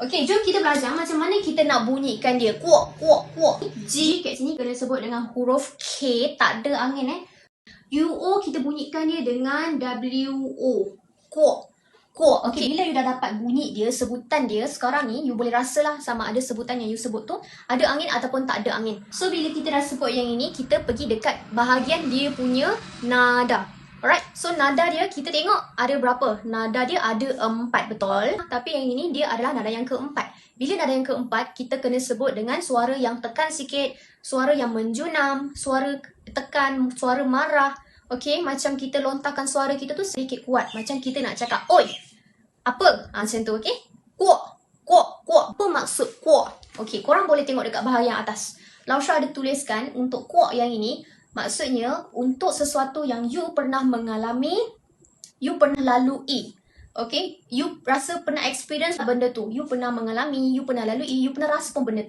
Okay, jom kita belajar macam mana kita nak bunyikan dia. Kuok, kuok, kuok. G kat sini kena sebut dengan huruf K, tak ada angin UO kita bunyikan dia dengan WO. Kuok, kuok. Okay, bila you dah dapat bunyi dia, sebutan dia, sekarang ni you boleh rasalah sama ada sebutan yang you sebut tu ada angin ataupun tak ada angin. So, bila kita dah sebut yang ini, kita pergi dekat bahagian dia punya nada. Alright, so nada dia kita tengok ada berapa? Nada dia ada 4, betul? Tapi yang ini dia adalah nada yang keempat. Bila nada yang keempat, kita kena sebut dengan suara yang tekan sikit, suara yang menjunam, suara tekan, suara marah. Okay, macam kita lontarkan suara kita tu sedikit kuat. Macam kita nak cakap, oi, apa? Macam tu, okay? Kuok, kuok, kuok. Apa maksud kuok? Okay, korang boleh tengok dekat bahagian atas. Lausha ada tuliskan untuk kuok yang ini, maksudnya untuk sesuatu yang you pernah mengalami, you pernah lalui. Okay, you rasa pernah experience benda tu, you pernah mengalami, you pernah lalui, you pernah rasa pun benda tu.